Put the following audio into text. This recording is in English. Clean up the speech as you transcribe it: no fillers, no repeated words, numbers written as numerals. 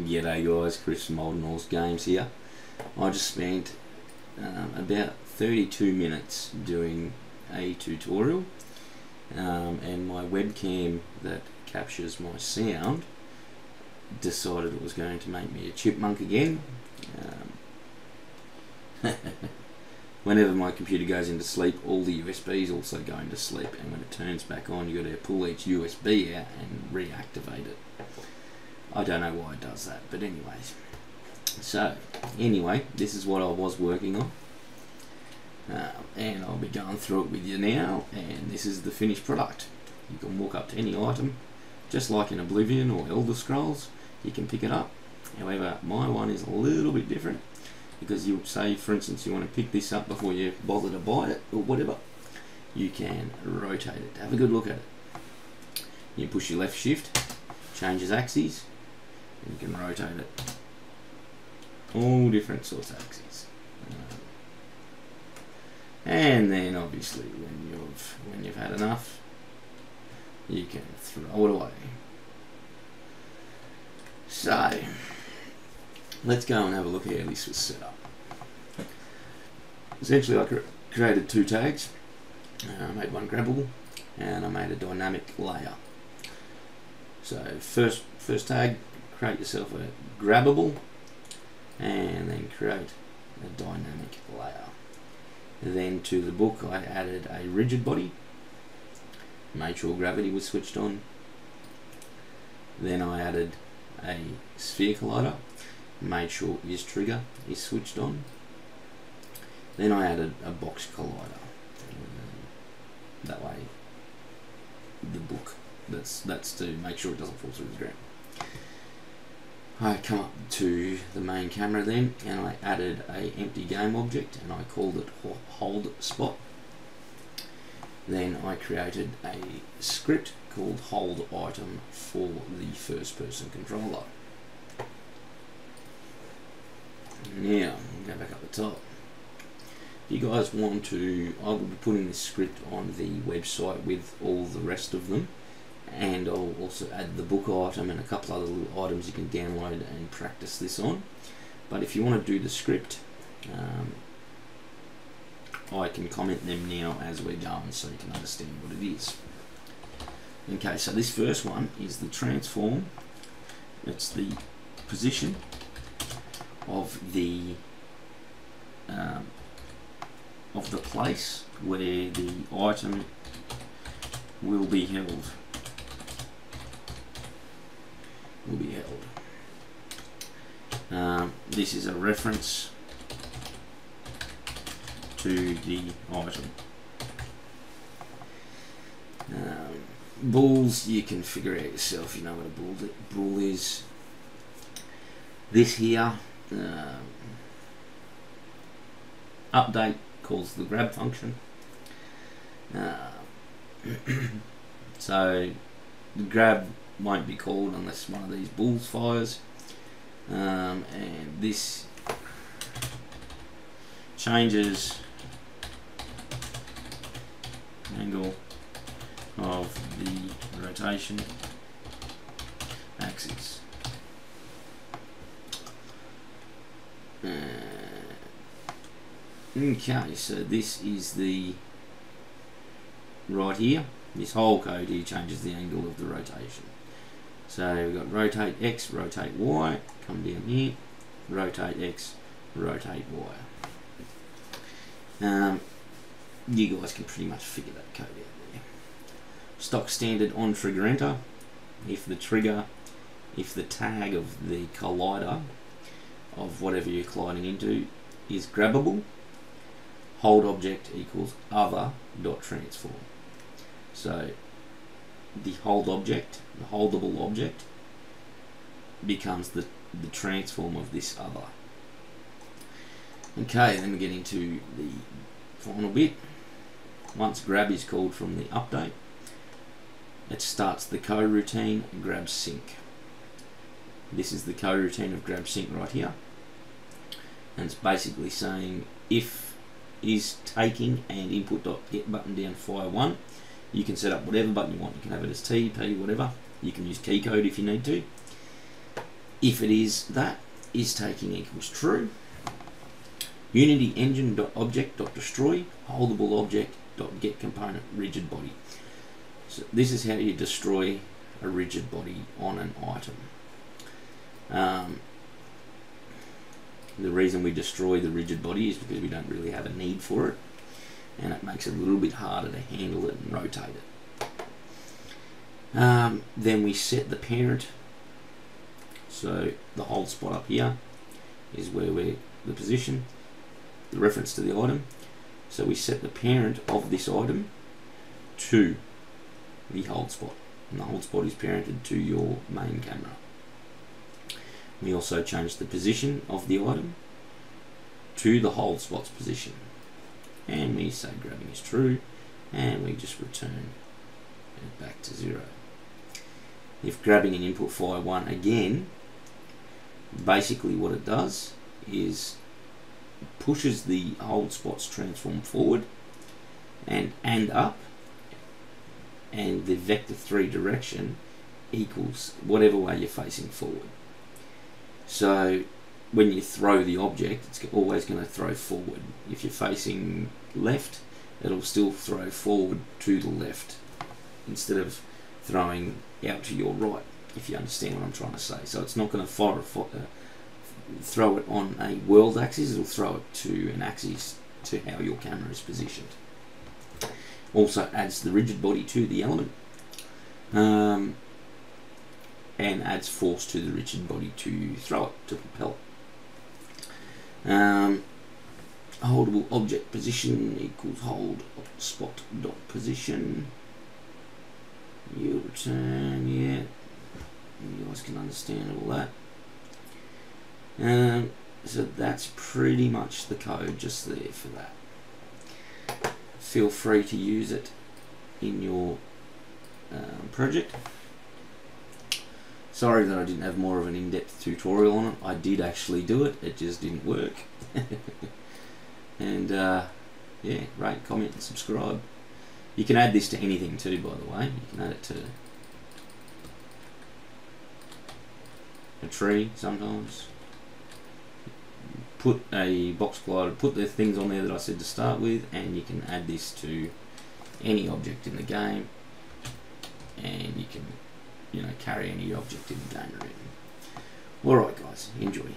G'day guys, Chris from Old Norse Games here. I just spent about 32 minutes doing a tutorial and my webcam that captures my sound decided it was going to make me a chipmunk again. Whenever my computer goes into sleep, all the USBs also go into sleep, and when it turns back on, you've got to pull each USB out and reactivate it. I don't know why it does that, but anyways. So, anyway, this is what I was working on. And I'll be going through it with you now, and this is the finished product. You can walk up to any item, just like in Oblivion or Elder Scrolls, you can pick it up. However, my one is a little bit different, because you say, for instance, you want to pick this up before you bother to buy it, or whatever, you can rotate it. Have a good look at it. You push your left shift, changes axes, and you can rotate it. All different sorts of axes. And then obviously when you've had enough, you can throw it away. So let's go and have a look at how this was set up. Essentially, I created two tags. I made one grabbable and I made a dynamic layer. So first tag, create yourself a grabbable and then create a dynamic layer. Then to the book I added a rigid body, made sure gravity was switched on. Then I added a sphere collider, made sure is trigger is switched on. Then I added a box collider. That way the book, that's to make sure it doesn't fall through the ground. I come up to the main camera then, and I added a empty game object and I called it hold spot. Then I created a script called hold item for the first person controller. Now, I'll go back up the top. If you guys want to, I will be putting this script on the website with all the rest of them, and I'll also add the book item and a couple other little items you can download and practice this on. But if you want to do the script, I can comment them now as we're going so you can understand what it is. Okay, so this first one is the transform. It's the position of the place where the item will be held. This is a reference to the item. Balls, you can figure out yourself, you know what a ball is. This here, update calls the grab function. So the grab won't be called unless one of these balls fires, and this changes angle of the rotation axis. Okay, so this is the right here. This whole code here changes the angle of the rotation. So we've got rotate X, rotate Y, come down here, rotate X, rotate Y. You guys can pretty much figure that code out there. Stock standard on trigger enter. If the tag of the collider of whatever you're colliding into is grabbable, hold object equals other dot transform. So the hold object, the holdable object, becomes the transform of this other. Okay, then we get into the final bit. Once grab is called from the update, it starts the coroutine grab sync. This is the coroutine of grab sync right here, and it's basically saying if it is taking and input.get button down fire 1, you can set up whatever button you want. You can have it as T, P, whatever. You can use key code if you need to. If it is, that is taking equals true. Unity engine.object.destroy holdable object.get component rigid body. So this is how you destroy a rigid body on an item. The reason we destroy the rigid body is because we don't really have a need for it, and it makes it a little bit harder to handle it and rotate it. Then we set the parent. So the hold spot up here is where we're the position, the reference to the item. So we set the parent of this item to the hold spot, and the hold spot is parented to your main camera. We also change the position of the item to the hold spot's position, and we say grabbing is true, and we just return it back to 0. If grabbing an input fire 1 again, basically what it does is pushes the hold spot's transform forward and up, and the vector 3 direction equals whatever way you're facing forward. So when you throw the object, it's always going to throw forward. If you're facing left, it'll still throw forward to the left instead of throwing out to your right, if you understand what I'm trying to say. So it's not going to throw it on a world axis, it'll throw it to an axis to how your camera is positioned. Also adds the rigid body to the element, and adds force to the rigid body to throw it, to propel it. Holdable object position equals hold spot dot position. You return, yeah. You guys can understand all that. So that's pretty much the code just there for that. Feel free to use it in your project. Sorry that I didn't have more of an in-depth tutorial on it. I did actually do it, it just didn't work. And yeah, rate, comment and subscribe. You can add this to anything too, by the way. You can add it to a tree sometimes. Put a box glider, put the things on there that I said to start with, and you can add this to any object in the game, and you can, you know, carry any object in the game around. Alright guys, enjoy.